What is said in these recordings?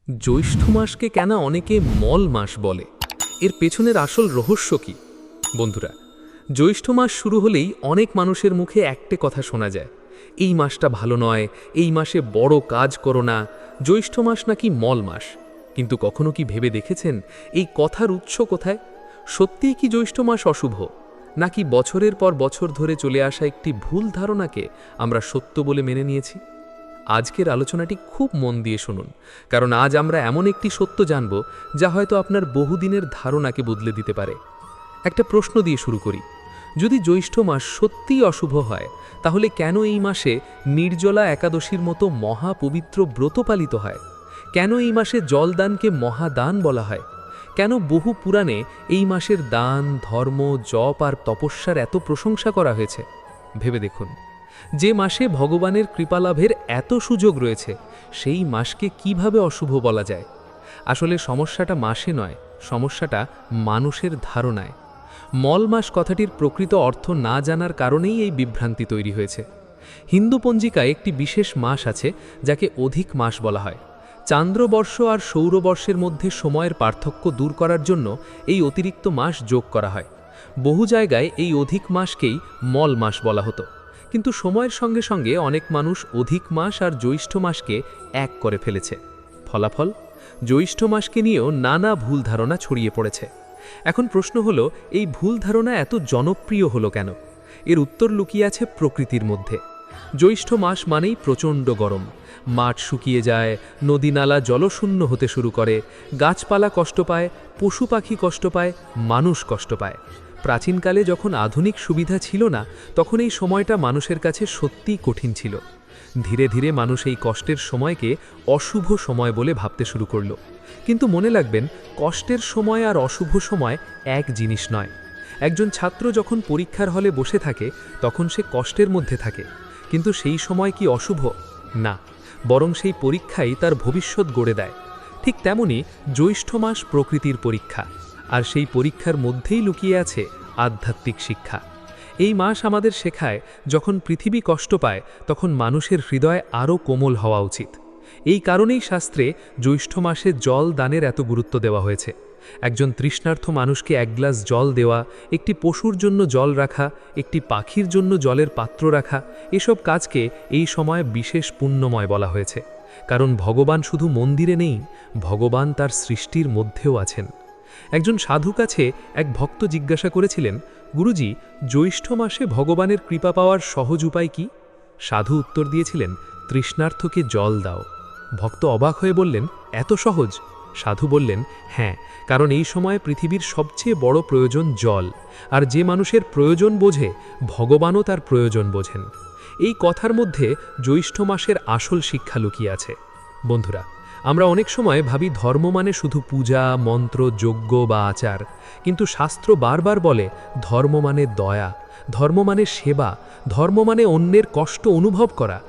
জ্যৈষ্ঠ মাসকে কেন অনেকে মল মাস বলে, এর পেছনের আসল রহস্য কি? বন্ধুরা, জ্যৈষ্ঠ মাস শুরু হলেই অনেক মানুষের মুখে একটে কথা শোনা যায়, এই মাসটা ভালো নয়, এই মাসে বড় কাজ করো না, জ্যৈষ্ঠ মাস নাকি মল মাস। কিন্তু কখনো কি ভেবে দেখেছেন এই কথার উৎস কোথায়? সত্যিই কি জ্যৈষ্ঠ মাস অশুভ, নাকি বছরের পর বছর ধরে চলে আসা একটি ভুল ধারণাকে আমরা সত্য বলে মেনে নিয়েছি? আজকের আলোচনাটি খুব মন দিয়ে শুনুন, কারণ আজ আমরা এমন একটি সত্য জানব যা হয়তো আপনার বহুদিনের ধারণাকে বদলে দিতে পারে। একটা প্রশ্ন দিয়ে শুরু করি, যদি জ্যৈষ্ঠ মাস সত্যিই অশুভ হয়, তাহলে কেন এই মাসে নির্জলা একাদশীর মতো মহাপবিত্র ব্রত পালিত হয়? কেন এই মাসে জলদানকে মহাদান বলা হয়? কেন বহু পুরাণে এই মাসের দান, ধর্ম, জপ আর তপস্যার এত প্রশংসা করা হয়েছে? ভেবে দেখুন, যে মাসে ভগবানের কৃপালাভের এত সুযোগ রয়েছে, সেই মাসকে কিভাবে অশুভ বলা যায়? আসলে সমস্যাটা মাসে নয়, সমস্যাটা মানুষের ধারণায়। মল মাস কথাটির প্রকৃত অর্থ না জানার কারণেই এই বিভ্রান্তি তৈরি হয়েছে। হিন্দু পঞ্জিকায় একটি বিশেষ মাস আছে যাকে অধিক মাস বলা হয়। চান্দ্রবর্ষ আর সৌরবর্ষের মধ্যে সময়ের পার্থক্য দূর করার জন্য এই অতিরিক্ত মাস যোগ করা হয়। বহু জায়গায় এই অধিক মাসকেই মল মাস বলা হতো, কিন্তু সময়ের সঙ্গে সঙ্গে অনেক মানুষ অধিক মাস আর জ্যৈষ্ঠ মাসকে এক করে ফেলেছে। ফলাফল, জ্যৈষ্ঠ মাসকে নিয়েও নানা ভুল ধারণা ছড়িয়ে পড়েছে। এখন প্রশ্ন হলো, এই ভুল ধারণা এত জনপ্রিয় হলো কেন? এর উত্তর লুকিয়ে আছে প্রকৃতির মধ্যে। জ্যৈষ্ঠ মাস মানেই প্রচণ্ড গরম, মাঠ শুকিয়ে যায়, নদী-নালা জলশূন্য হতে শুরু করে, গাছপালা কষ্ট পায়, পশু পাখি কষ্ট পায়, মানুষ কষ্ট পায়। প্রাচীনকালে যখন আধুনিক সুবিধা ছিল না, তখন এই সময়টা মানুষের কাছে সত্যিই কঠিন ছিল। ধীরে ধীরে মানুষ এই কষ্টের সময়কে অশুভ সময় বলে ভাবতে শুরু করল। কিন্তু মনে রাখবেন, কষ্টের সময় আর অশুভ সময় এক জিনিস নয়। একজন ছাত্র যখন পরীক্ষার হলে বসে থাকে, তখন সে কষ্টের মধ্যে থাকে, কিন্তু সেই সময় কি অশুভ? না, বরং সেই পরীক্ষাই তার ভবিষ্যৎ গড়ে দেয়। ঠিক তেমনি জ্যৈষ্ঠ মাস প্রকৃতির পরীক্ষা, আর সেই পরীক্ষার মধ্যেই লুকিয়ে আছে আধ্যাত্মিক শিক্ষা। এই মাস আমাদের শেখায়, যখন পৃথিবী কষ্ট পায়, তখন মানুষের হৃদয় আরও কোমল হওয়া উচিত। এই কারণেই শাস্ত্রে জ্যৈষ্ঠ মাসে জল দানের এত গুরুত্ব দেওয়া হয়েছে। একজন তৃষ্ণার্ত মানুষকে এক গ্লাস জল দেওয়া, একটি পশুর জন্য জল রাখা, একটি পাখির জন্য জলের পাত্র রাখা, এসব কাজকে এই সময় বিশেষ পুণ্যময় বলা হয়েছে। কারণ ভগবান শুধু মন্দিরে নেই, ভগবান তার সৃষ্টির মধ্যেও আছেন। একজন সাধু কাছে এক ভক্ত জিজ্ঞাসা করেছিলেন, গুরুজি, জ্যৈষ্ঠ মাসে ভগবানের কৃপা পাওয়ার সহজ উপায় কি? সাধু উত্তর দিয়েছিলেন, তৃষ্ণার্থকে জল দাও। ভক্ত অবাক হয়ে বললেন, এত সহজ? সাধু বললেন, হ্যাঁ, কারণ এই সময় পৃথিবীর সবচেয়ে বড় প্রয়োজন জল, আর যে মানুষের প্রয়োজন বোঝে, ভগবানও তার প্রয়োজন বোঝেন। এই কথার মধ্যে জ্যৈষ্ঠ মাসের আসল শিক্ষা লুকিয়ে আছে। বন্ধুরা, আমরা অনেক সময় ভাবি ধর্ম মানে শুধু পূজা, মন্ত্র, যজ্ঞ বা আচার, কিন্তু শাস্ত্র বারবার বলে ধর্ম মানে দয়া, ধর্ম মানে সেবা, ধর্ম মানে অন্যের কষ্ট অনুভব করা।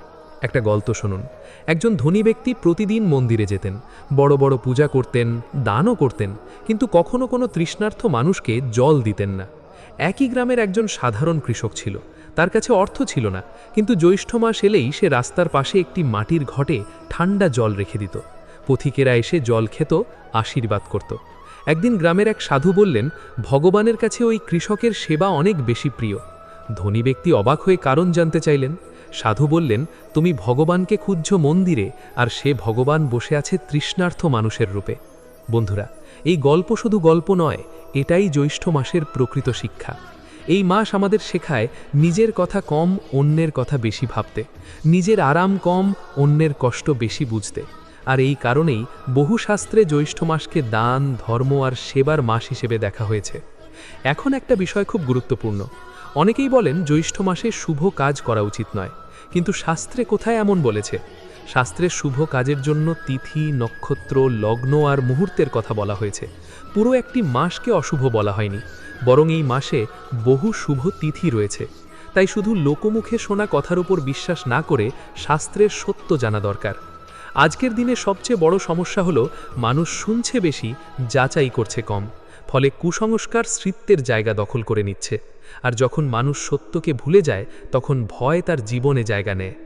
একটা গল্প শুনুন। একজন ধনী ব্যক্তি প্রতিদিন মন্দিরে যেতেন, বড় বড় পূজা করতেন, দানও করতেন, কিন্তু কখনো কোনো তৃষ্ণার্ত মানুষকে জল দিতেন না। একই গ্রামের একজন সাধারণ কৃষক ছিল, তার কাছে অর্থ ছিল না, কিন্তু জ্যৈষ্ঠ মাস এলেই সে রাস্তার পাশে একটি মাটির ঘটে ঠান্ডা জল রেখে দিত। পথিকেরা এসে জল খেত, আশীর্বাদ করত। একদিন গ্রামের এক সাধু বললেন, ভগবানের কাছে ওই কৃষকের সেবা অনেক বেশি প্রিয়। ধনী ব্যক্তি অবাক হয়ে কারণ জানতে চাইলেন। সাধু বললেন, তুমি ভগবানকে খুঁজছ মন্দিরে, আর সে ভগবান বসে আছে তৃষ্ণার্থ মানুষের রূপে। বন্ধুরা, এই গল্প শুধু গল্প নয়, এটাই জ্যৈষ্ঠ মাসের প্রকৃত শিক্ষা। এই মাস আমাদের শেখায় নিজের কথা কম, অন্যের কথা বেশি ভাবতে, নিজের আরাম কম, অন্যের কষ্ট বেশি বুঝতে। আর এই কারণেই বহু শাস্ত্রে জ্যৈষ্ঠ মাসকে দান, ধর্ম আর সেবার মাস হিসেবে দেখা হয়েছে। এখন একটা বিষয় খুব গুরুত্বপূর্ণ। অনেকেই বলেন জ্যৈষ্ঠ মাসে শুভ কাজ করা উচিত নয়, কিন্তু শাস্ত্রে কোথায় এমন বলেছে? শাস্ত্রের শুভ কাজের জন্য তিথি, নক্ষত্র, লগ্ন আর মুহূর্তের কথা বলা হয়েছে। পুরো একটি মাসকে অশুভ বলা হয়নি, বরং এই মাসে বহু শুভ তিথি রয়েছে। তাই শুধু লোকমুখে শোনা কথার উপর বিশ্বাস না করে শাস্ত্রের সত্য জানা দরকার। আজকের দিনে সবচেয়ে বড় সমস্যা হলো, মানুষ শুনছে বেশি, যাচাই করছে কম। ফলে কুসংস্কার স্মৃত্যের জায়গা দখল করে নিচ্ছে। আর যখন মানুষ সত্যকে ভুলে যায়, তখন ভয় তার জীবনে জায়গা নেয়।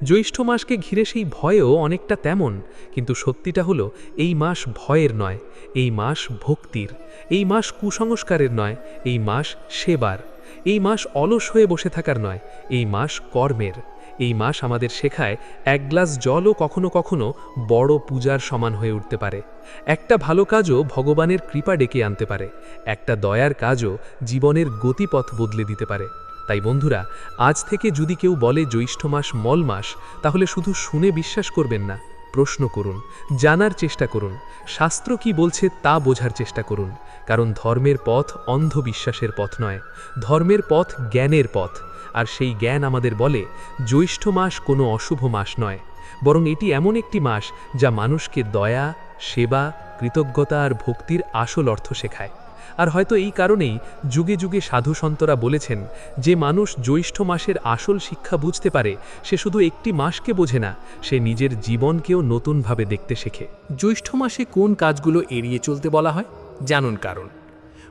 জ্যৈষ্ঠ মাসকে ঘিরে সেই ভয়ও অনেকটা তেমন, কিন্তু সত্যিটা হলো এই মাস ভয়ের নয়, এই মাস ভক্তির, এই মাস কুসংস্কারের নয়, এই মাস সেবার, এই মাস অলস হয়ে বসে থাকার নয়, এই মাস কর্মের। এই মাস আমাদের শেখায় এক গ্লাস জলও কখনো কখনো বড় পূজার সমান হয়ে উঠতে পারে। একটা ভালো কাজও ভগবানের কৃপা ডেকে আনতে পারে, একটা দয়ার কাজও জীবনের গতিপথ বদলে দিতে পারে। তাই বন্ধুরা, আজ থেকে যদি কেউ বলে জ্যৈষ্ঠ মাস মল মাস, তাহলে শুধু শুনে বিশ্বাস করবেন না, প্রশ্ন করুন, জানার চেষ্টা করুন, শাস্ত্র কি বলছে তা বোঝার চেষ্টা করুন। কারণ ধর্মের পথ অন্ধবিশ্বাসের পথ নয়, ধর্মের পথ জ্ঞানের পথ। আর সেই জ্ঞান আমাদের বলে জ্যৈষ্ঠ মাস কোনো অশুভ মাস নয়, বরং এটি এমন একটি মাস যা মানুষকে দয়া, সেবা, কৃতজ্ঞতা আর ভক্তির আসল অর্থ শেখায়। আর হয়তো এই কারণেই যুগে যুগে সাধু সন্তরা বলেছেন, যে মানুষ জ্যৈষ্ঠ মাসের আসল শিক্ষা বুঝতে পারে, সে শুধু একটি মাসকে বোঝে না, সে নিজের জীবনকেও নতুনভাবে দেখতে শেখে। জ্যৈষ্ঠ মাসে কোন কাজগুলো এড়িয়ে চলতে বলা হয় জানুন কারণ।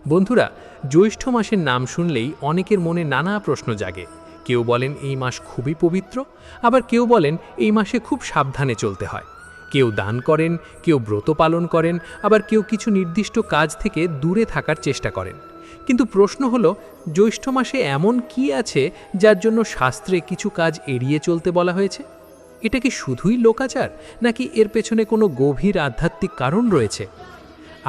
বন্ধুরা, জ্যৈষ্ঠ মাসের নাম শুনলেই অনেকের মনে নানা প্রশ্ন জাগে। কেউ বলেন এই মাস খুবই পবিত্র, আবার কেউ বলেন এই মাসে খুব সাবধানে চলতে হয়। কেউ দান করেন, কেউ ব্রত পালন করেন, আবার কেউ কিছু নির্দিষ্ট কাজ থেকে দূরে থাকার চেষ্টা করেন। কিন্তু প্রশ্ন হলো, জ্যৈষ্ঠ মাসে এমন কি আছে যার জন্য শাস্ত্রে কিছু কাজ এড়িয়ে চলতে বলা হয়েছে? এটা কি শুধুই লোকাচার, নাকি এর পেছনে কোনো গভীর আধ্যাত্মিক কারণ রয়েছে?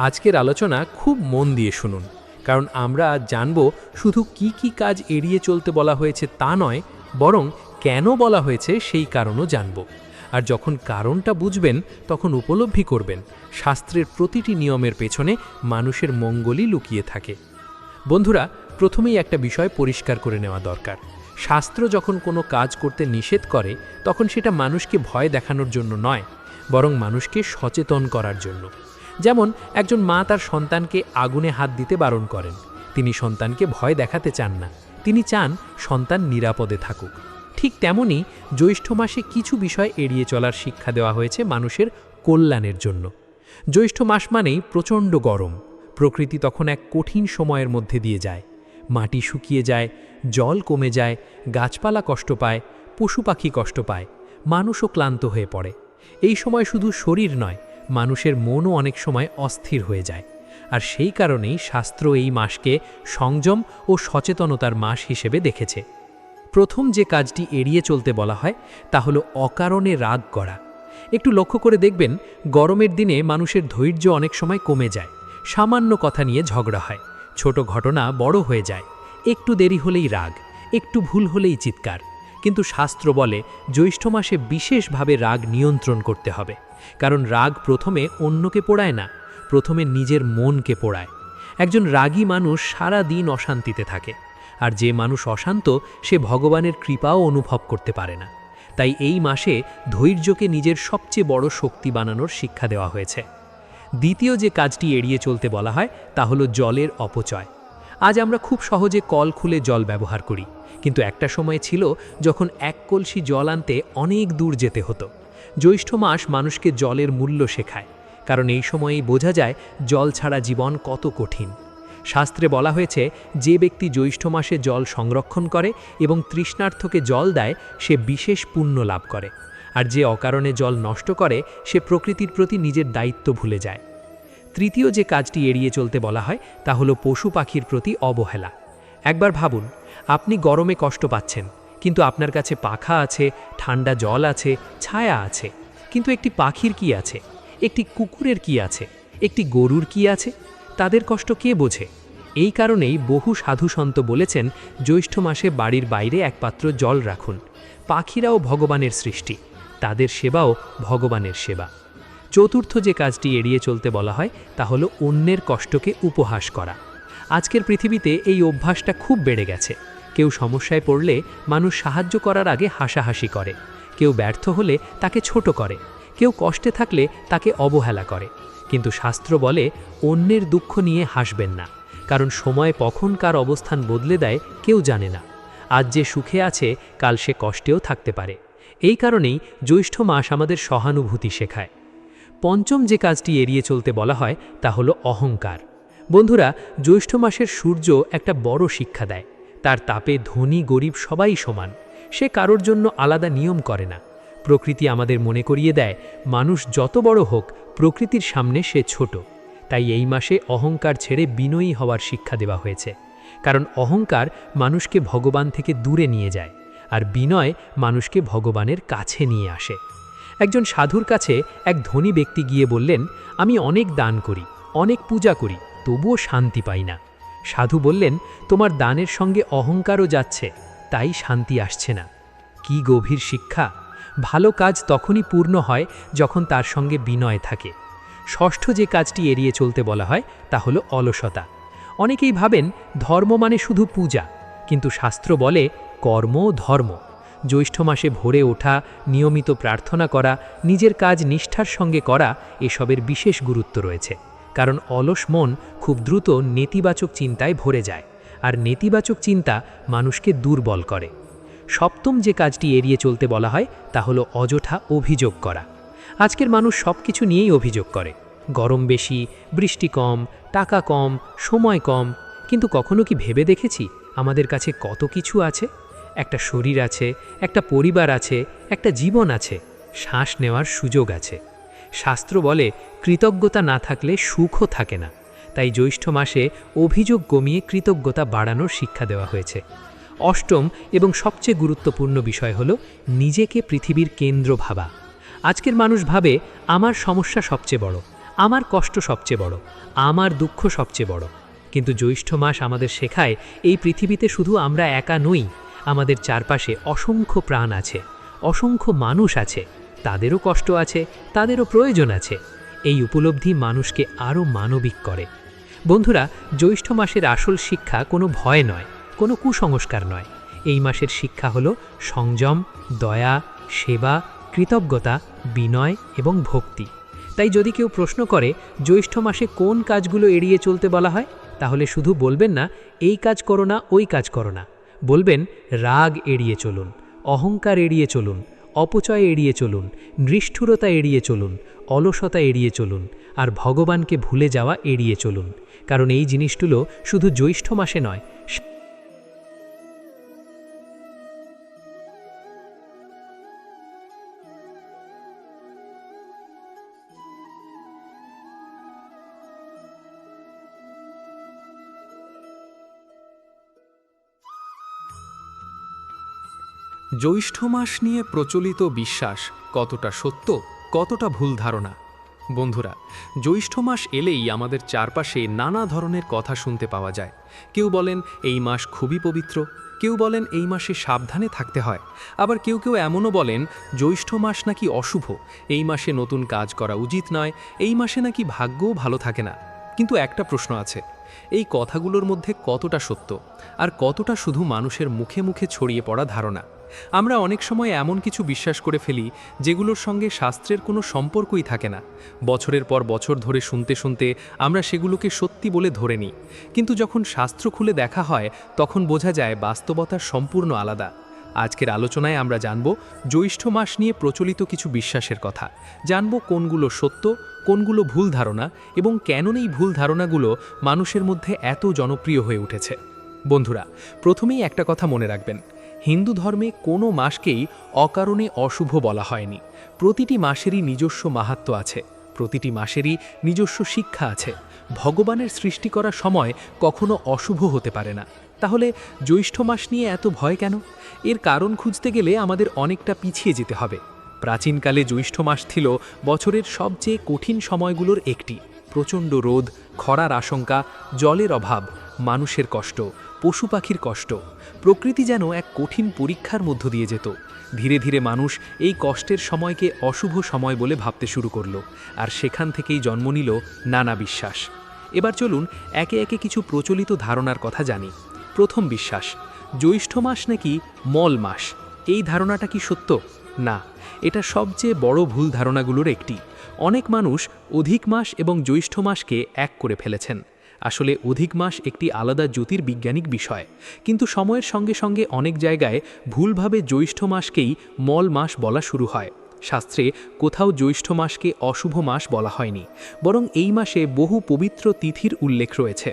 আজকের আলোচনা খুব মন দিয়ে শুনুন, কারণ আমরা আজ জানব শুধু কি কি কাজ এড়িয়ে চলতে বলা হয়েছে তা নয়, বরং কেন বলা হয়েছে সেই কারণও জানব। আর যখন কারণটা বুঝবেন, তখন উপলব্ধি করবেন শাস্ত্রের প্রতিটি নিয়মের পেছনে মানুষের মঙ্গলই লুকিয়ে থাকে। বন্ধুরা, প্রথমেই একটা বিষয় পরিষ্কার করে নেওয়া দরকার। শাস্ত্র যখন কোনো কাজ করতে নিষেধ করে, তখন সেটা মানুষকে ভয় দেখানোর জন্য নয়, বরং মানুষকে সচেতন করার জন্য। যেমন একজন মা তার সন্তানকে আগুনে হাত দিতে বারণ করেন। তিনি সন্তানকে ভয় দেখাতে চান না, তিনি চান সন্তান নিরাপদে থাকুক। ঠিক তেমনি জ্যৈষ্ঠ মাসে কিছু বিষয় এড়িয়ে চলার শিক্ষা দেওয়া হয়েছে মানুষের কল্যাণের জন্য। জ্যৈষ্ঠ মাস মানেই প্রচণ্ড গরম, প্রকৃতি তখন এক কঠিন সময়ের মধ্যে দিয়ে যায়। মাটি শুকিয়ে যায়, জল কমে যায়, গাছপালা কষ্ট পায়, পশু পাখি কষ্ট পায়, মানুষও ক্লান্ত হয়ে পড়ে। এই সময় শুধু শরীর নয়, মানুষের মনও অনেক সময় অস্থির হয়ে যায়। আর সেই কারণেই শাস্ত্র এই মাসকে সংযম ও সচেতনতার মাস হিসেবে দেখেছে। প্রথম যে কাজটি এড়িয়ে চলতে বলা হয় তা হলো অকারণে রাগ করা। একটু লক্ষ্য করে দেখবেন, গরমের দিনে মানুষের ধৈর্য অনেক সময় কমে যায়। সামান্য কথা নিয়ে ঝগড়া হয়, ছোট ঘটনা বড় হয়ে যায়, একটু দেরি হলেই রাগ, একটু ভুল হলেই চিৎকার। কিন্তু শাস্ত্র বলে জ্যৈষ্ঠ মাসে বিশেষভাবে রাগ নিয়ন্ত্রণ করতে হবে, কারণ রাগ প্রথমে অন্যকে পোড়ায় না, প্রথমে নিজের মনকে পোড়ায়। একজন রাগী মানুষ সারা দিন অশান্তিতে থাকে, আর যে মানুষ অশান্ত সে ভগবানের কৃপাও অনুভব করতে পারে না। তাই এই মাসে ধৈর্যকে নিজের সবচেয়ে বড় শক্তি বানানোর শিক্ষা দেওয়া হয়েছে। দ্বিতীয় যে কাজটি এড়িয়ে চলতে বলা হয় তা হলো জলের অপচয়। আজ আমরা খুব সহজে কল খুলে জল ব্যবহার করি, কিন্তু একটা সময় ছিল যখন এক কলসি জল আনতে অনেক দূর যেতে হতো। জ্যৈষ্ঠ মাস মানুষকে জলের মূল্য শেখায়, কারণ এই সময়েই বোঝা যায় জল ছাড়া জীবন কত কঠিন। শাস্ত্রে বলা হয়েছে, যে ব্যক্তি জ্যৈষ্ঠ মাসে জল সংরক্ষণ করে এবং তৃষ্ণার্থকে জল দেয়, সে বিশেষ পুণ্য লাভ করে। আর যে অকারণে জল নষ্ট করে, সে প্রকৃতির প্রতি নিজের দায়িত্ব ভুলে যায়। তৃতীয় যে কাজটি এড়িয়ে চলতে বলা হয় তা হলো পশু পাখির প্রতি অবহেলা। একবার ভাবুন, আপনি গরমে কষ্ট পাচ্ছেন, কিন্তু আপনার কাছে পাখা আছে, ঠান্ডা জল আছে, ছায়া আছে। কিন্তু একটি পাখির কি আছে, একটি কুকুরের কি আছে, একটি গরুর কি আছে? তাদের কষ্ট কে বোঝে? এই কারণেই বহু সাধু সন্ত বলেছেন, জ্যৈষ্ঠ মাসে বাড়ির বাইরে এক পাত্র জল রাখুন। পাখিরাও ভগবানের সৃষ্টি, তাদের সেবাও ভগবানের সেবা। চতুর্থ যে কাজটি এড়িয়ে চলতে বলা হয় তা হলো অন্যের কষ্টকে উপহাস করা। আজকের পৃথিবীতে এই অভ্যাসটা খুব বেড়ে গেছে। কেউ সমস্যায় পড়লে মানুষ সাহায্য করার আগে হাসাহাসি করে, কেউ ব্যর্থ হলে তাকে ছোট করে, কেউ কষ্টে থাকলে তাকে অবহেলা করে। কিন্তু শাস্ত্র বলে, অন্যের দুঃখ নিয়ে হাসবেন না, কারণ সময় কখন কার অবস্থান বদলে দেয় কেউ জানে না। আজ যে সুখে আছে, কাল সে কষ্টেও থাকতে পারে। এই কারণেই জ্যৈষ্ঠ মাস আমাদের সহানুভূতি শেখায়। পঞ্চম যে কাজটি এড়িয়ে চলতে বলা হয় তা হলো অহংকার। বন্ধুরা, জ্যৈষ্ঠ মাসের সূর্য একটা বড় শিক্ষা দেয়। তার তাপে ধনী গরিব সবাই সমান। সে কারোর জন্য আলাদা নিয়ম করে না। প্রকৃতি আমাদের মনে করিয়ে দেয় মানুষ যত বড় হোক প্রকৃতির সামনে সে ছোট। তাই এই মাসে অহংকার ছেড়ে বিনয়ী হওয়ার শিক্ষা দেওয়া হয়েছে, কারণ অহংকার মানুষকে ভগবান থেকে দূরে নিয়ে যায়, আর বিনয় মানুষকে ভগবানের কাছে নিয়ে আসে। একজন সাধুর কাছে এক ধনী ব্যক্তি গিয়ে বললেন, আমি অনেক দান করি, অনেক পূজা করি, তবুও শান্তি পাই না। সাধু বললেন, তোমার দানের সঙ্গে অহংকারও যাচ্ছে, তাই শান্তি আসছে না। কি গভীর শিক্ষা! ভালো কাজ তখনই পূর্ণ হয় যখন তার সঙ্গে বিনয় থাকে। ষষ্ঠ যে কাজটি এড়িয়ে চলতে বলা হয় তা হলো অলসতা। অনেকেই ভাবেন ধর্ম মানে শুধু পূজা, কিন্তু শাস্ত্র বলে কর্ম ধর্ম। জ্যৈষ্ঠ মাসে ভোরে ওঠা, নিয়মিত প্রার্থনা করা, নিজের কাজ নিষ্ঠার সঙ্গে করা, এসবের বিশেষ গুরুত্ব রয়েছে। কারণ অলস মন খুব দ্রুত নেতিবাচক চিন্তায় ভরে যায়, আর নেতিবাচক চিন্তা মানুষকে দুর্বল করে। সপ্তম যে কাজটি এড়িয়ে চলতে বলা হয় তা হলো অযথা অভিযোগ করা। আজকের মানুষ সব কিছু নিয়েই অভিযোগ করে। গরম বেশি, বৃষ্টি কম, টাকা কম, সময় কম। কিন্তু কখনো কি ভেবে দেখেছি আমাদের কাছে কত কিছু আছে? একটা শরীর আছে, একটা পরিবার আছে, একটা জীবন আছে, শ্বাস নেওয়ার সুযোগ আছে। শাস্ত্র বলে কৃতজ্ঞতা না থাকলে সুখও থাকে না। তাই জ্যৈষ্ঠ মাসে অভিযোগ কমিয়ে কৃতজ্ঞতা বাড়ানোর শিক্ষা দেওয়া হয়েছে। অষ্টম এবং সবচেয়ে গুরুত্বপূর্ণ বিষয় হলো নিজেকে পৃথিবীর কেন্দ্র ভাবা। আজকের মানুষ ভাবে আমার সমস্যা সবচেয়ে বড়, আমার কষ্ট সবচেয়ে বড়, আমার দুঃখ সবচেয়ে বড়। কিন্তু জ্যৈষ্ঠ মাস আমাদের শেখায় এই পৃথিবীতে শুধু আমরা একা নই, আমাদের চারপাশে অসংখ্য প্রাণ আছে, অসংখ্য মানুষ আছে, তাদেরও কষ্ট আছে, তাদেরও প্রয়োজন আছে। এই উপলব্ধি মানুষকে আরও মানবিক করে। বন্ধুরা, জ্যৈষ্ঠ মাসের আসল শিক্ষা কোনো ভয় নয়, কোনো কুসংস্কার নয়। এই মাসের শিক্ষা হলো সংযম, দয়া, সেবা, কৃতজ্ঞতা, বিনয় এবং ভক্তি। তাই যদি কেউ প্রশ্ন করে জ্যৈষ্ঠ মাসে কোন কাজগুলো এড়িয়ে চলতে বলা হয়, তাহলে শুধু বলবেন না এই কাজ করো না, ওই কাজ করো না। বলবেন রাগ এড়িয়ে চলুন, অহংকার এড়িয়ে চলুন, অপচয় এড়িয়ে চলুন, নিষ্ঠুরতা এড়িয়ে চলুন, অলসতা এড়িয়ে চলুন, আর ভগবানকে ভুলে যাওয়া এড়িয়ে চলুন। কারণ এই জিনিসগুলো শুধু জ্যৈষ্ঠ মাসে নয়, জ্যৈষ্ঠ মাস নিয়ে প্রচলিত বিশ্বাস কতটা সত্য, কতটা ভুল ধারণা। বন্ধুরা, জ্যৈষ্ঠ মাস এলেই আমাদের চারপাশে নানা ধরনের কথা শুনতে পাওয়া যায়। কেউ বলেন এই মাস খুবই পবিত্র, কেউ বলেন এই মাসে সাবধানে থাকতে হয়, আবার কেউ কেউ এমনও বলেন জ্যৈষ্ঠ মাস নাকি অশুভ, এই মাসে নতুন কাজ করা উচিত নয়, এই মাসে নাকি ভাগ্যও ভালো থাকে না। কিন্তু একটা প্রশ্ন আছে, এই কথাগুলোর মধ্যে কতটা সত্য আর কতটা শুধু মানুষের মুখে মুখে ছড়িয়ে পড়া ধারণা? আমরা অনেক সময় এমন কিছু বিশ্বাস করে ফেলি যেগুলোর সঙ্গে শাস্ত্রের কোনো সম্পর্কই থাকে না। বছরের পর বছর ধরে শুনতে শুনতে আমরা সেগুলোকে সত্যি বলে ধরে নিই, কিন্তু যখন শাস্ত্র খুলে দেখা হয় তখন বোঝা যায় বাস্তবতা সম্পূর্ণ আলাদা। আজকের আলোচনায় আমরা জানব জ্যৈষ্ঠ মাস নিয়ে প্রচলিত কিছু বিশ্বাসের কথা, জানব কোনগুলো সত্য, কোনগুলো ভুল ধারণা, এবং কেন এই ভুল ধারণাগুলো মানুষের মধ্যে এত জনপ্রিয় হয়ে উঠেছে। বন্ধুরা, প্রথমেই একটা কথা মনে রাখবেন, হিন্দু ধর্মে কোনো মাসকেই অকারণে অশুভ বলা হয়নি। প্রতিটি মাসেরই নিজস্ব মাহাত্ম্য আছে, প্রতিটি মাসেরই নিজস্ব শিক্ষা আছে। ভগবানের সৃষ্টি করার সময় কখনো অশুভ হতে পারে না। তাহলে জ্যৈষ্ঠ মাস নিয়ে এত ভয় কেন? এর কারণ খুঁজতে গেলে আমাদের অনেকটা পিছিয়ে যেতে হবে। প্রাচীনকালে জ্যৈষ্ঠ মাস ছিল বছরের সবচেয়ে কঠিন সময়গুলোর একটি। প্রচণ্ড রোদ, খরার আশঙ্কা, জলের অভাব, মানুষের কষ্ট, পশু পাখির কষ্ট, প্রকৃতি যেন এক কঠিন পরীক্ষার মধ্য দিয়ে যেত। ধীরে ধীরে মানুষ এই কষ্টের সময়কে অশুভ সময় বলে ভাবতে শুরু করলো, আর সেখান থেকেই জন্ম নিল নানা বিশ্বাস। এবার চলুন একে একে কিছু প্রচলিত ধারণার কথা জানি। প্রথম বিশ্বাস, জ্যৈষ্ঠ মাস নাকি মল মাস। এই ধারণাটা কি সত্য? না, এটা সবচেয়ে বড় ভুল ধারণাগুলোর একটি। অনেক মানুষ অধিক মাস এবং জ্যৈষ্ঠ মাসকে এক করে ফেলেছেন। আসলে অধিক মাস একটি আলাদা জ্যোতির্বিজ্ঞানিক বিষয়, কিন্তু সময়ের সঙ্গে সঙ্গে অনেক জায়গায় ভুলভাবে জ্যৈষ্ঠ মাসকেই মল মাস বলা শুরু হয়। শাস্ত্রে কোথাও জ্যৈষ্ঠ মাসকে অশুভ মাস বলা হয়নি, বরং এই মাসে বহু পবিত্র তিথির উল্লেখ রয়েছে।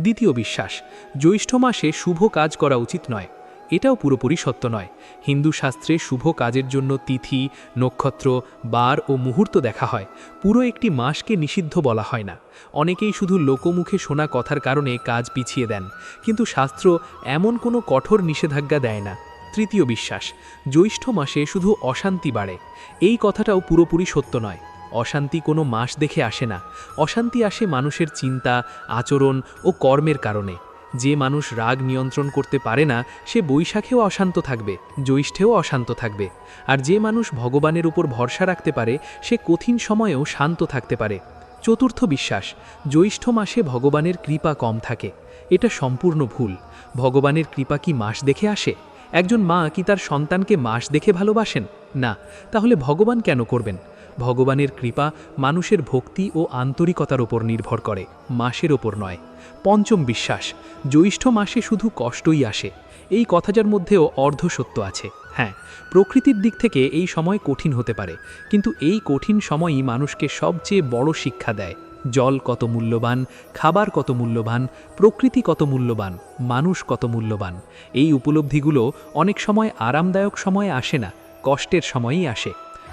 দ্বিতীয় বিশ্বাস, জ্যৈষ্ঠ মাসে শুভ কাজ করা উচিত নয়। এটাও পুরোপুরি সত্য নয়। হিন্দু শাস্ত্রে শুভ কাজের জন্য তিথি, নক্ষত্র, বার ও মুহূর্ত দেখা হয়। পুরো একটি মাসকে নিষিদ্ধ বলা হয় না। অনেকেই শুধু লোকমুখে শোনা কথার কারণে কাজ পিছিয়ে দেন, কিন্তু শাস্ত্র এমন কোনো কঠোর নিষেধাজ্ঞা দেয় না। তৃতীয় বিশ্বাস, জ্যৈষ্ঠ মাসে শুধু অশান্তি বাড়ে। এই কথাটাও পুরোপুরি সত্য নয়। অশান্তি কোনো মাস দেখে আসে না। অশান্তি আসে মানুষের চিন্তা, আচরণ ও কর্মের কারণে। যে মানুষ রাগ নিয়ন্ত্রণ করতে পারে না, সে বৈশাখেও অশান্ত থাকবে, জ্যৈষ্ঠেও অশান্ত থাকবে। আর যে মানুষ ভগবানের উপর ভরসা রাখতে পারে, সে কঠিন সময়েও শান্ত থাকতে পারে। চতুর্থ বিশ্বাস, জ্যৈষ্ঠ মাসে ভগবানের কৃপা কম থাকে। এটা সম্পূর্ণ ভুল। ভগবানের কৃপা কি মাস দেখে আসে? একজন মা কি তার সন্তানকে মাস দেখে ভালোবাসেন? না। তাহলে ভগবান কেন করবেন? ভগবানের কৃপা মানুষের ভক্তি ও আন্তরিকতার ওপর নির্ভর করে, মাসের ওপর নয়। পঞ্চম বিশ্বাস, জ্যৈষ্ঠ মাসে শুধু কষ্টই আসে। এই কথাটার মধ্যেও অর্ধসত্য আছে। হ্যাঁ, প্রকৃতির দিক থেকে এই সময় কঠিন হতে পারে, কিন্তু এই কঠিন সময়ই মানুষকে সবচেয়ে বড় শিক্ষা দেয়। জল কত মূল্যবান, খাবার কত মূল্যবান, প্রকৃতি কত মূল্যবান, মানুষ কত মূল্যবান। এই উপলব্ধিগুলো অনেক সময় আরামদায়ক সময়ে আসে না, কষ্টের সময়ই আসে।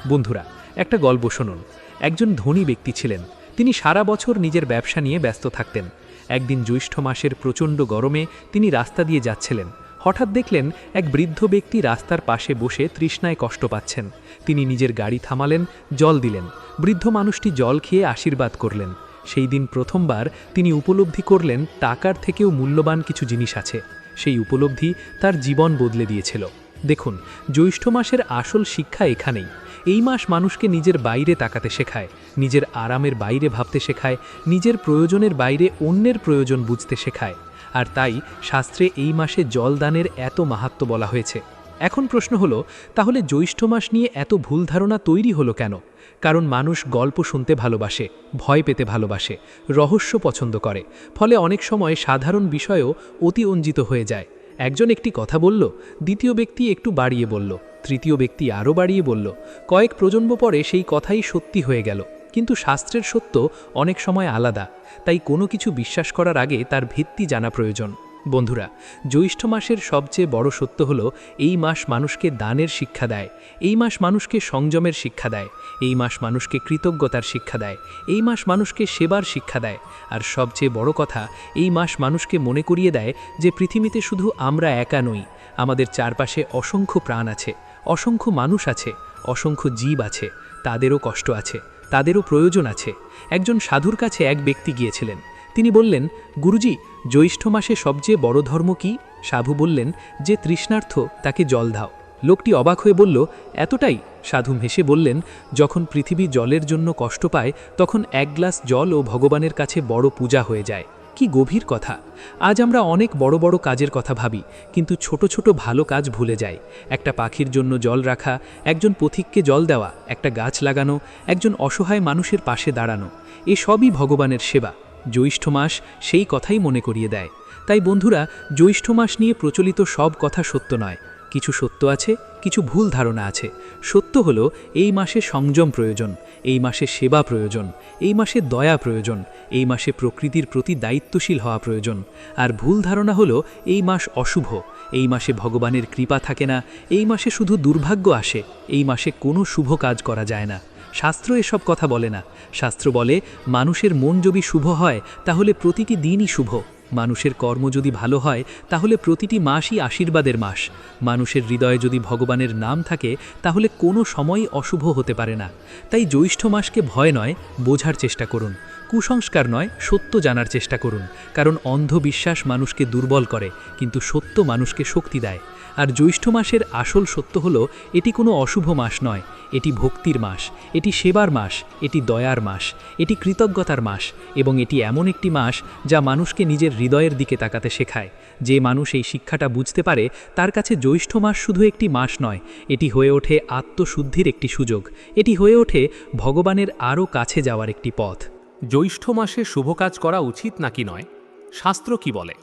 বন্ধুরা, একটা গল্প শুনুন। একজন ধনী ব্যক্তি ছিলেন। তিনি সারা বছর নিজের ব্যবসা নিয়ে ব্যস্ত থাকতেন। একদিন জ্যৈষ্ঠ মাসের প্রচণ্ড গরমে তিনি রাস্তা দিয়ে যাচ্ছিলেন। হঠাৎ দেখলেন এক বৃদ্ধ ব্যক্তি রাস্তার পাশে বসে তৃষ্ণায় কষ্ট পাচ্ছেন। তিনি নিজের গাড়ি থামালেন, জল দিলেন। বৃদ্ধ মানুষটি জল খেয়ে আশীর্বাদ করলেন। সেই দিন প্রথমবার তিনি উপলব্ধি করলেন টাকার থেকেও মূল্যবান কিছু জিনিস আছে। সেই উপলব্ধি তার জীবন বদলে দিয়েছিল। দেখুন, জ্যৈষ্ঠ মাসের আসল শিক্ষা এখানেই। এই মাস মানুষকে নিজের বাইরে তাকাতে শেখায়, নিজের আরামের বাইরে ভাবতে শেখায়, নিজের প্রয়োজনের বাইরে অন্যের প্রয়োজন বুঝতে শেখায়। আর তাই শাস্ত্রে এই মাসে জলদানের এত মাহাত্ম্য বলা হয়েছে। এখন প্রশ্ন হলো, তাহলে জ্যৈষ্ঠ মাস নিয়ে এত ভুল ধারণা তৈরি হলো কেন? কারণ মানুষ গল্প শুনতে ভালোবাসে, ভয় পেতে ভালোবাসে, রহস্য পছন্দ করে। ফলে অনেক সময় সাধারণ বিষয়ও অতিরঞ্জিত হয়ে যায়। একজন একটি কথা বলল, দ্বিতীয় ব্যক্তি একটু বাড়িয়ে বলল, তৃতীয় ব্যক্তি আরও বাড়িয়ে বলল। কয়েক প্রজন্ম পরে সেই কথাই সত্যি হয়ে গেল। কিন্তু শাস্ত্রের সত্য অনেক সময় আলাদা। তাই কোনো কিছু বিশ্বাস করার আগে তার ভিত্তি জানা প্রয়োজন। বন্ধুরা, জ্যৈষ্ঠ মাসের সবচেয়ে বড় সত্য হলো, এই মাস মানুষকে দানের শিক্ষা দেয়, এই মাস মানুষকে সংযমের শিক্ষা দেয়, এই মাস মানুষকে কৃতজ্ঞতার শিক্ষা দেয়, এই মাস মানুষকে সেবার শিক্ষা দেয়। আর সবচেয়ে বড় কথা, এই মাস মানুষকে মনে করিয়ে দেয় যে পৃথিবীতে শুধু আমরা একা নই। আমাদের চারপাশে অসংখ্য প্রাণ আছে, অসংখ্য মানুষ আছে, অসংখ্য জীব আছে। তাদেরও কষ্ট আছে, তাদেরও প্রয়োজন আছে। একজন সাধুর কাছে এক ব্যক্তি গিয়েছিলেন। তিনি বললেন, গুরুজি, জ্যৈষ্ঠ মাসে সবচেয়ে বড় ধর্ম কি? সাধু বললেন, যে তৃষ্ণার্থ তাকে জল দাও। লোকটি অবাক হয়ে বলল, এতটাই? সাধু হেসে বললেন, যখন পৃথিবী জলের জন্য কষ্ট পায়, তখন এক গ্লাস জল ও ভগবানের কাছে বড় পূজা হয়ে যায়। কি গভীর কথা! আজ আমরা অনেক বড় বড় কাজের কথা ভাবি, কিন্তু ছোট ছোট ভালো কাজ ভুলে যাই। একটা পাখির জন্য জল রাখা, একজন পথিককে জল দেওয়া, একটা গাছ লাগানো, একজন অসহায় মানুষের পাশে দাঁড়ানো, এসবই ভগবানের সেবা। জ্যৈষ্ঠ মাস সেই কথাই মনে করিয়ে দেয়। তাই বন্ধুরা, জ্যৈষ্ঠ মাস নিয়ে প্রচলিত সব কথা সত্য নয়। কিছু সত্য আছে, কিছু ভুল ধারণা আছে। সত্য হলো, এই মাসে সংযম প্রয়োজন, এই মাসে সেবা প্রয়োজন, এই মাসে দয়া প্রয়োজন, এই মাসে প্রকৃতির প্রতি দায়িত্বশীল হওয়া প্রয়োজন। আর ভুল ধারণা হলো, এই মাস অশুভ, এই মাসে ভগবানের কৃপা থাকে না, এই মাসে শুধু দুর্ভাগ্য আসে, এই মাসে কোনো শুভ কাজ করা যায় না। শাস্ত্র এসব কথা বলে না। শাস্ত্র বলে, মানুষের মন যদি শুভ হয়, তাহলে প্রতিটি দিনই শুভ। মানুষের কর্ম যদি ভালো হয়, তাহলে প্রতিটি মাসই আশীর্বাদের মাস। মানুষের হৃদয়ে যদি ভগবানের নাম থাকে, তাহলে কোনো সময়ই অশুভ হতে পারে না। তাই জ্যৈষ্ঠ মাসকে ভয় নয়, বোঝার চেষ্টা করুন। কুসংস্কার নয়, সত্য জানার চেষ্টা করুন। কারণ অন্ধবিশ্বাস মানুষকে দুর্বল করে, কিন্তু সত্য মানুষকে শক্তি দেয়। আর জ্যৈষ্ঠ মাসের আসল সত্য হলো, এটি কোনো অশুভ মাস নয়, এটি ভক্তির মাস, এটি সেবার মাস, এটি দয়ার মাস, এটি কৃতজ্ঞতার মাস, এবং এটি এমন একটি মাস যা মানুষকে নিজের হৃদয়ের দিকে তাকাতে শেখায়। যে মানুষ এই শিক্ষাটা বুঝতে পারে, তার কাছে জ্যৈষ্ঠ মাস শুধু একটি মাস নয়, এটি হয়ে ওঠে আত্মশুদ্ধির একটি সুযোগ, এটি হয়ে ওঠে ভগবানের আরও কাছে যাওয়ার একটি পথ। জ্যৈষ্ঠ মাসে শুভ কাজ করা উচিত নাকি নয়, শাস্ত্র কি বলে?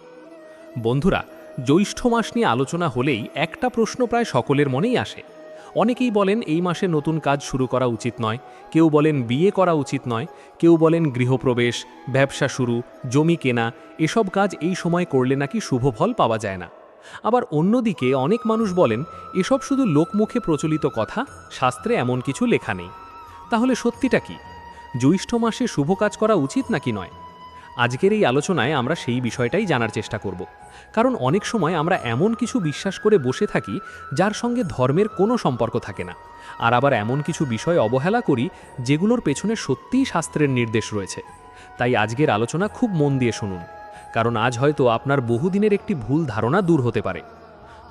বন্ধুরা, জ্যৈষ্ঠ মাস নিয়ে আলোচনা হলেই একটা প্রশ্ন প্রায় সকলের মনেই আসে। অনেকেই বলেন এই মাসে নতুন কাজ শুরু করা উচিত নয়, কেউ বলেন বিয়ে করা উচিত নয়, কেউ বলেন গৃহপ্রবেশ, ব্যবসা শুরু, জমি কেনা, এসব কাজ এই সময় করলে নাকি শুভ ফল পাওয়া যায় না। আবার অন্যদিকে অনেক মানুষ বলেন এসব শুধু লোকমুখে প্রচলিত কথা, শাস্ত্রে এমন কিছু লেখা নেই। তাহলে সত্যিটা কি? জ্যৈষ্ঠ মাসে শুভ কাজ করা উচিত নাকি নয়? আজকের এই আলোচনায় আমরা সেই বিষয়টাই জানার চেষ্টা করব। কারণ অনেক সময় আমরা এমন কিছু বিশ্বাস করে বসে থাকি যার সঙ্গে ধর্মের কোনো সম্পর্ক থাকে না, আর আবার এমন কিছু বিষয় অবহেলা করি যেগুলোর পেছনে সত্যিই শাস্ত্রের নির্দেশ রয়েছে। তাই আজকের আলোচনা খুব মন দিয়ে শুনুন, কারণ আজ হয়তো আপনার বহুদিনের একটি ভুল ধারণা দূর হতে পারে।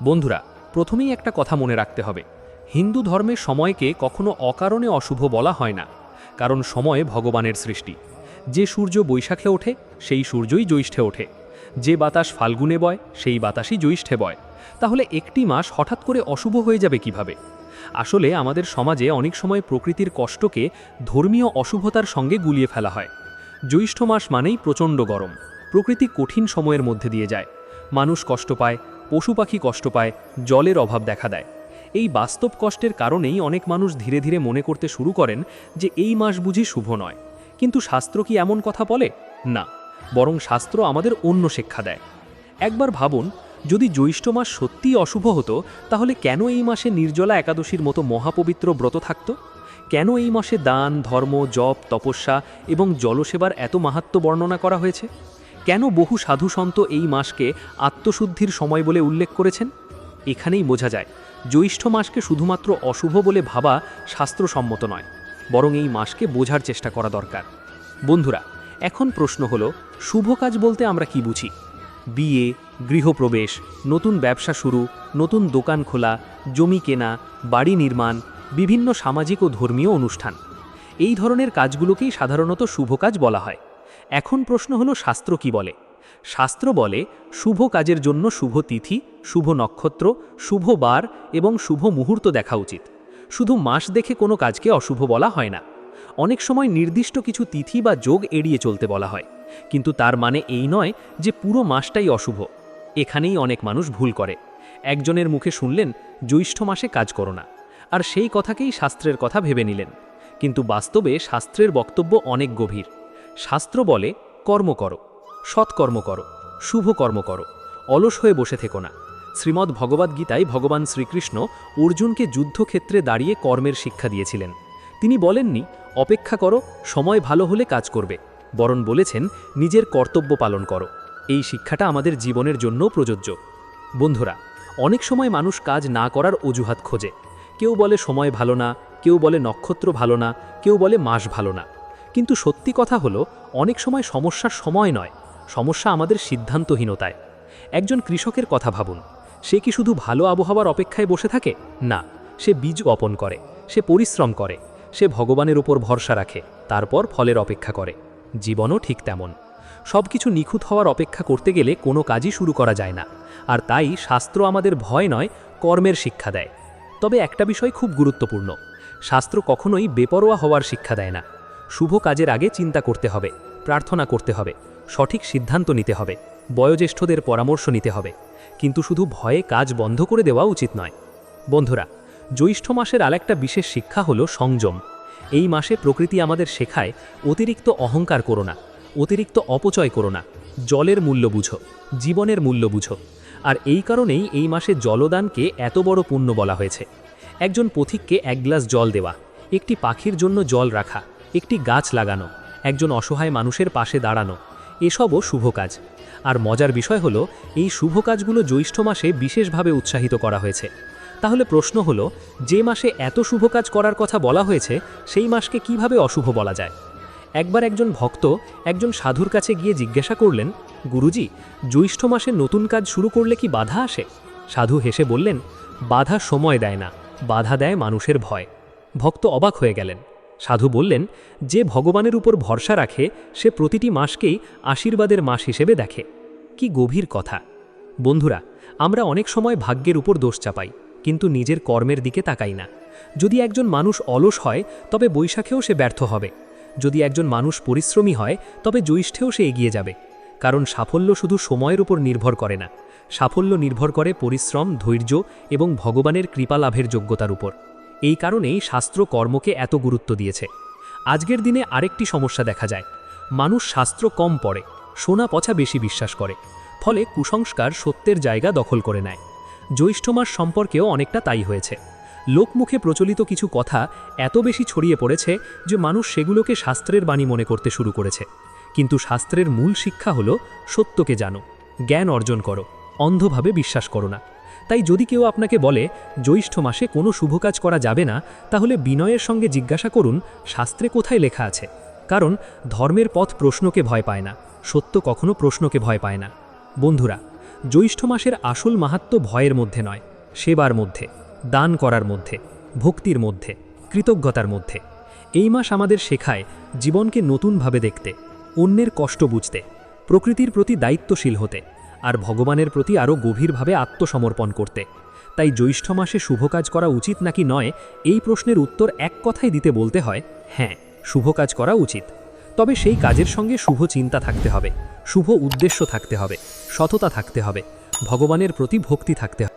বন্ধুরা, প্রথমেই একটা কথা মনে রাখতে হবে, হিন্দু ধর্মে সময়কে কখনো অকারণে অশুভ বলা হয় না, কারণ সময় ভগবানের সৃষ্টি। যে সূর্য বৈশাখে ওঠে সেই সূর্যই জ্যৈষ্ঠে ওঠে, যে বাতাস ফাল্গুনে বয় সেই বাতাসই জ্যৈষ্ঠে বয়। তাহলে একটি মাস হঠাৎ করে অশুভ হয়ে যাবে কিভাবে? আসলে আমাদের সমাজে অনেক সময় প্রকৃতির কষ্টকে ধর্মীয় অশুভতার সঙ্গে গুলিয়ে ফেলা হয়। জ্যৈষ্ঠ মাস মানেই প্রচণ্ড গরম, প্রকৃতি কঠিন সময়ের মধ্যে দিয়ে যায়, মানুষ কষ্ট পায়, পশু পাখি কষ্ট পায়, জলের অভাব দেখা দেয়। এই বাস্তব কষ্টের কারণেই অনেক মানুষ ধীরে ধীরে মনে করতে শুরু করেন যে এই মাস বুঝি শুভ নয়। কিন্তু শাস্ত্র কি এমন কথা বলে? না, বরং শাস্ত্র আমাদের অন্য শিক্ষা দেয়। একবার ভাবুন, যদি জ্যৈষ্ঠ মাস সত্যিই অশুভ হতো, তাহলে কেন এই মাসে নির্জলা একাদশীর মতো মহাপবিত্র ব্রত থাকত? কেন এই মাসে দান, ধর্ম, জপ, তপস্যা এবং জলসেবার এত মাহাত্ম্য বর্ণনা করা হয়েছে? কেন বহু সাধু সন্ত এই মাসকে আত্মশুদ্ধির সময় বলে উল্লেখ করেছেন? এখানেই বোঝা যায় জ্যৈষ্ঠ মাসকে শুধুমাত্র অশুভ বলে ভাবা শাস্ত্রসম্মত নয়, বরং এই মাসকে বোঝার চেষ্টা করা দরকার। বন্ধুরা, এখন প্রশ্ন হলো, শুভ কাজ বলতে আমরা কি বুঝি? বিয়ে, গৃহপ্রবেশ, নতুন ব্যবসা শুরু, নতুন দোকান খোলা, জমি কেনা, বাড়ি নির্মাণ, বিভিন্ন সামাজিক ও ধর্মীয় অনুষ্ঠান, এই ধরনের কাজগুলোকেই সাধারণত শুভ কাজ বলা হয়। এখন প্রশ্ন হলো, শাস্ত্র কি বলে? শাস্ত্র বলে শুভ কাজের জন্য শুভ তিথি, শুভ নক্ষত্র, শুভ বার এবং শুভ মুহূর্ত দেখা উচিত। শুধু মাস দেখে কোনো কাজকে অশুভ বলা হয় না। অনেক সময় নির্দিষ্ট কিছু তিথি বা যোগ এড়িয়ে চলতে বলা হয়, কিন্তু তার মানে এই নয় যে পুরো মাসটাই অশুভ। এখানেই অনেক মানুষ ভুল করে। একজনের মুখে শুনলেন জ্যৈষ্ঠ মাসে কাজ করো না, আর সেই কথাকেই শাস্ত্রের কথা ভেবে নিলেন। কিন্তু বাস্তবে শাস্ত্রের বক্তব্য অনেক গভীর। শাস্ত্র বলে কর্ম করো, সৎকর্ম করো, শুভ কর্ম করো, অলস হয়ে বসে থেকো না। শ্রীমদ্ ভগবদ্গীতায় ভগবান শ্রীকৃষ্ণ অর্জুনকে যুদ্ধক্ষেত্রে দাঁড়িয়ে কর্মের শিক্ষা দিয়েছিলেন। তিনি বলেননি অপেক্ষা করো, সময় ভালো হলে কাজ করবে, বরং বলেছেন নিজের কর্তব্য পালন করো। এই শিক্ষাটা আমাদের জীবনের জন্যও প্রযোজ্য। বন্ধুরা, অনেক সময় মানুষ কাজ না করার অজুহাত খোঁজে। কেউ বলে সময় ভালো না, কেউ বলে নক্ষত্র ভালো না, কেউ বলে মাস ভালো না। কিন্তু সত্যি কথা হলো, অনেক সময় সমস্যা সময় নয়, সমস্যা আমাদের সিদ্ধান্তহীনতায়। একজন কৃষকের কথা ভাবুন, সে কি শুধু ভালো আবহাওয়ার অপেক্ষায় বসে থাকে? না, সে বীজ বপন করে, সে পরিশ্রম করে, সে ভগবানের উপর ভরসা রাখে, তারপর ফলের অপেক্ষা করে। জীবনও ঠিক তেমন। সব কিছু নিখুঁত হওয়ার অপেক্ষা করতে গেলে কোনো কাজই শুরু করা যায় না। আর তাই শাস্ত্র আমাদের ভয় নয়, কর্মের শিক্ষা দেয়। তবে একটা বিষয় খুব গুরুত্বপূর্ণ, শাস্ত্র কখনোই বেপরোয়া হওয়ার শিক্ষা দেয় না। শুভ কাজের আগে চিন্তা করতে হবে, প্রার্থনা করতে হবে, সঠিক সিদ্ধান্ত নিতে হবে, বয়োজ্যেষ্ঠদের পরামর্শ নিতে হবে, কিন্তু শুধু ভয়ে কাজ বন্ধ করে দেওয়া উচিত নয়। বন্ধুরা, জ্যৈষ্ঠ মাসের আরেকটা বিশেষ শিক্ষা হলো সংযম। এই মাসে প্রকৃতি আমাদের শেখায় অতিরিক্ত অহংকার করো না, অতিরিক্ত অপচয় করো না, জলের মূল্য বুঝো, জীবনের মূল্য বুঝো। আর এই কারণেই এই মাসে জলদানকে এত বড় পুণ্য বলা হয়েছে। একজন পথিককে এক গ্লাস জল দেওয়া, একটি পাখির জন্য জল রাখা, একটি গাছ লাগানো, একজন অসহায় মানুষের পাশে দাঁড়ানো, এসবও শুভ কাজ। আর মজার বিষয় হলো, এই শুভ কাজগুলো জ্যৈষ্ঠ মাসে বিশেষভাবে উৎসাহিত করা হয়েছে। তাহলে প্রশ্ন হলো, যে মাসে এত শুভ কাজ করার কথা বলা হয়েছে, সেই মাসকে কিভাবে অশুভ বলা যায়? একবার একজন ভক্ত একজন সাধুর কাছে গিয়ে জিজ্ঞাসা করলেন, গুরুজি, জ্যৈষ্ঠ মাসে নতুন কাজ শুরু করলে কি বাধা আসে? সাধু হেসে বললেন, বাধা সময় দেয় না, বাধা দেয় মানুষের ভয়। ভক্ত অবাক হয়ে গেলেন। সাধু বললেন, যে ভগবানের উপর ভরসা রাখে সে প্রতিটি মাসকেই আশীর্বাদের মাস হিসেবে দেখে। কি গভীর কথা! বন্ধুরা, আমরা অনেক সময় ভাগ্যের উপর দোষ চাপাই, কিন্তু নিজের কর্মের দিকে তাকাই না। যদি একজন মানুষ অলস হয়, তবে বৈশাখেও সে ব্যর্থ হবে। যদি একজন মানুষ পরিশ্রমী হয়, তবে জ্যৈষ্ঠেও সে এগিয়ে যাবে। কারণ সাফল্য শুধু সময়ের উপর নির্ভর করে না, সাফল্য নির্ভর করে পরিশ্রম, ধৈর্য এবং ভগবানের কৃপা লাভের যোগ্যতার উপর। এই কারণেই শাস্ত্র কর্মকে এত গুরুত্ব দিয়েছে। আজকের দিনে আরেকটি সমস্যা দেখা যায়, মানুষ শাস্ত্র কম পড়ে, শোনা পচা বেশি বিশ্বাস করে। ফলে কুসংস্কার সত্যের জায়গা দখল করে নেয়। জ্যৈষ্ঠ মাস সম্পর্কেও অনেকটা তাই হয়েছে। লোকমুখে প্রচলিত কিছু কথা এত বেশি ছড়িয়ে পড়েছে যে মানুষ সেগুলোকে শাস্ত্রের বাণী মনে করতে শুরু করেছে। কিন্তু শাস্ত্রের মূল শিক্ষা হলো সত্যকে জানো, জ্ঞান অর্জন করো, অন্ধভাবে বিশ্বাস করো না। তাই যদি কেউ আপনাকে বলে জ্যৈষ্ঠ মাসে কোনো শুভ কাজ করা যাবে না, তাহলে বিনয়ের সঙ্গে জিজ্ঞাসা করুন শাস্ত্রে কোথায় লেখা আছে। কারণ ধর্মের পথ প্রশ্নকে ভয় পায় না, সত্য কখনো প্রশ্নকে ভয় পায় না। বন্ধুরা, জ্যৈষ্ঠ মাসের আসল মাহাত্ম্য ভয়ের মধ্যে নয়, সেবার মধ্যে, দান করার মধ্যে, ভক্তির মধ্যে, কৃতজ্ঞতার মধ্যে। এই মাস আমাদের শেখায় জীবনকে নতুনভাবে দেখতে, অন্যের কষ্ট বুঝতে, প্রকৃতির প্রতি দায়িত্বশীল হতে, আর ভগবানের প্রতি আরও গভীরভাবে আত্মসমর্পণ করতে। তাই জ্যৈষ্ঠ মাসে শুভ কাজ করা উচিত নাকি নয়, এই প্রশ্নের উত্তর এক কথায় দিতে বলতে হয় হ্যাঁ, শুভ কাজ করা উচিত। তবে সেই কাজের সঙ্গে শুভ চিন্তা থাকতে হবে, শুভ উদ্দেশ্য থাকতে হবে, সততা থাকতে হবে, ভগবানের প্রতি ভক্তি থাকতে হবে।